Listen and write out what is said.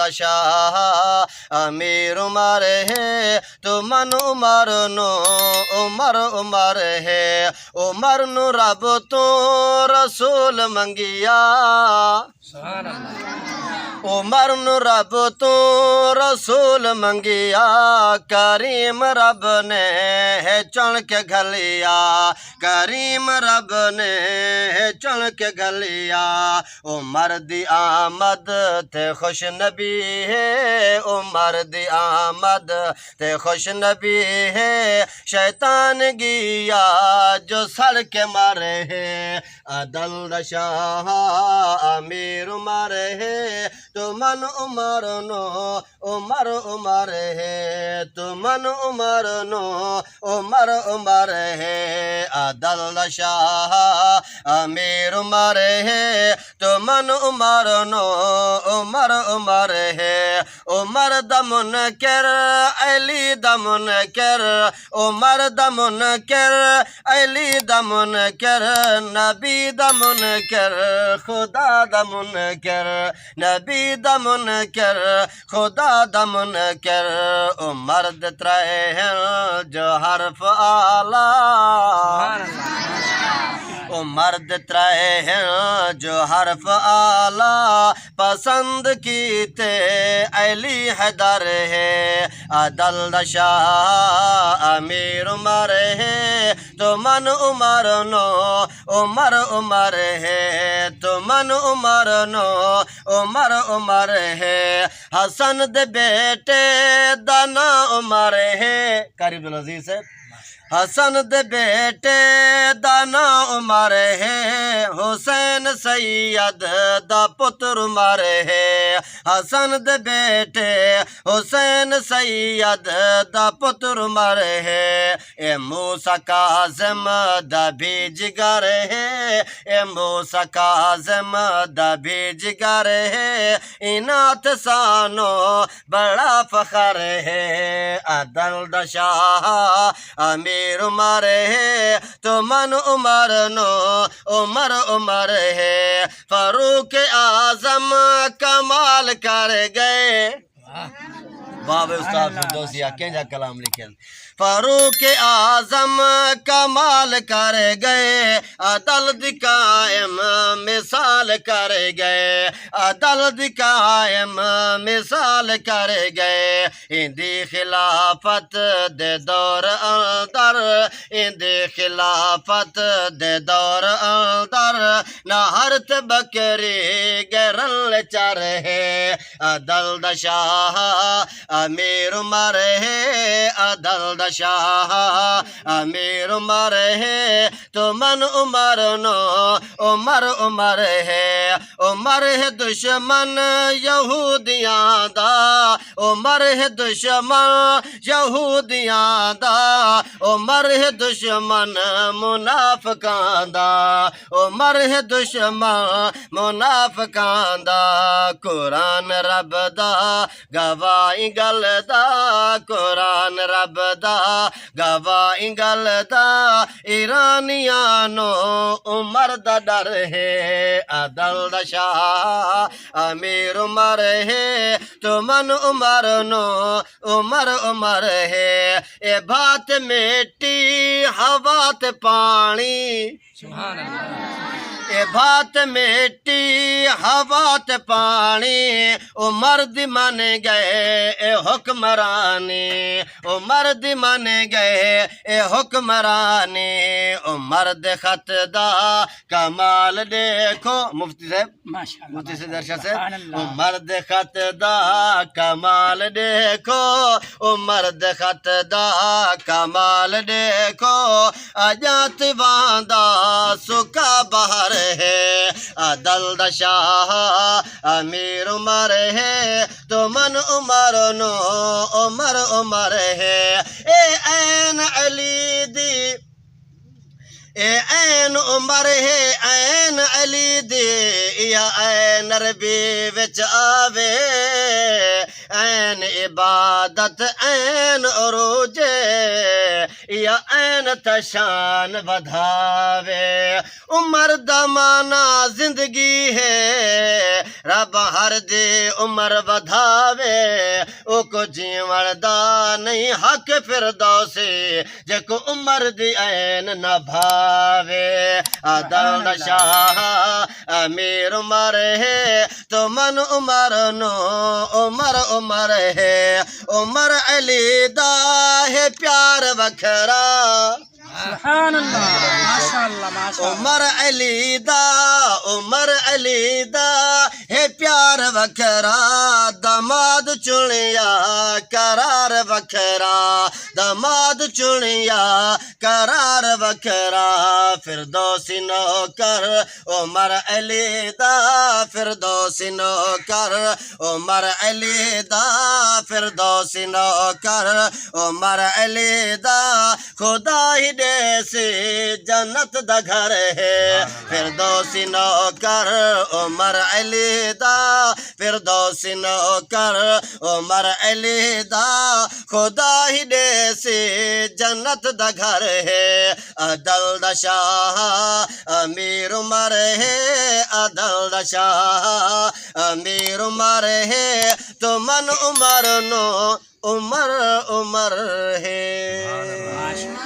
दा शाह अमीर उमर है तो मन उमर नो उमर उमर है उमर नु रब तो रसूल मंगिया उमर नु रब तो रसूल मंगिया करीम रब ने है चुन के घलिया करीम रब ने है चुन के घलिया उमर दी आमद ते खुश नबी है उमर दी आमद ते खुश नबी है शैतान गिया जो सड़ के मारे है अदल शाह अमीर उमर है तो मन उमर नो उमर उमर है तो मन उमर नो उमर उमर है अदल शाह अमीर उमर है तो मन उमर नो उमर उमर है उमर दमुन कर अली दमुन कर उमर दमुन कर अली दमुन कर नबी दमुन कर खुदा दमुन कर नबी दमुन कर खुदा दमुन कर उमर दतराए हैं जो हरफ आला उमर दतराए हैं जो हरफ आला पसंद कीते अली हैदर है अदल शाह अमीर उमर है तो मन उमर नो उमर उमर है तो मन उमर नो उमर उमर है हसन दे बेटे दाना उमर है करीब अजीज है हसन दे बेटे दाना उमर है हुसैन सैयद दा पुत्र उमर है हसन दे बेटे हुसैन सैयद दा पुत्र उमर है ए मूसा काज़िम दा भी जिगर है ए मूसा काज़िम दा भी जिगर है इनात सानो बड़ा फखर है अदल दा शाह अमीर उमर है तो मन उमर नो उमर उमर है फारूक आजम कमाल कर गए बाबे उस्ताद फिरदौसिया केंजा कलाम लिखे फारूक आजम कमाल कर गए अदल कायम मिसाल कर गए अदल कायम मिसाल कर गए इंदी खिलाफत दे दौर अंदर इंदी खिलाफत दे दौर अंदर ना हरत बकरी गरल चर है अदल शाह अमीर उमर है अदल शाह अमीर उमर है तो मन उमर नो उमर उमर है उमर है दुश्मन यहूदियां दा उमर है दुश्मन यहूदियां दा उमर है दुश्मन मुनाफिकां दा उमर है दुश्मन मुनाफिकां दा कुरान रब दा गवाही गल दा कुरान रब दा गवाही गल दा ईरानियानो उमर दा डर है अदल शाह अमीर उमर है तो मन उमर नो उमर उमर है ए बात मिट्टी हवा ते पानी सुभान अल्लाह ए बात मिट्टी हवा ते पानी उमर दी मन गए ए हुक्मरानी उमर दी मन गए ए हुक्मरानी उमर दे खत दा कमाल देखो मुफ्ती साहब माशाअल्लाह मुफ्ती से दर्शक से उमर दे खत दा कमाल देखो उमर दे खत दा कमाल देखो अजात वांदा सुका बहर है अदल शाह अमीर उमर है तो मन उमर नो उमर उमर है ए ऐन अली दी ए ऐन उमर है ऐन अली दे या ऐन रबी विच आवे ऐन इबादत ऐन उरूजे या ऐन तशान वधावे उमर दमाना जिंदगी है रब हर दे उमर वधावे ओ को जीवण दा नहीं हक फिरदौसी जेको उमर दी ऐन न भावे अदल शाह अमीर उमर है तो मन उमर नो उमर उमर है उमर अली दा है प्यार वखरा सुभान अल्लाह माशाअल्लाह माशाअल्लाह उमर अली दा है प्यार वखरा दमाद चुनिया करार वखरा दमाद चुनिया करार वखरा फिरदौसी नौकर उमर अली दा फिरदौसी नौकर उमर अली दा फिरदौसी नौकर उमर अली दा खुदा ही से जन्नत दा घर है फिरदौसी नौकर उमर अली दा फिरदौसी नौकर उमर अली दा खुदा ही दे से जन्नत दा घर है अदल दा शाह अमीर उमर है अदल दा शाह अमीर उमर है तो मन उमर नो उमर उमर है।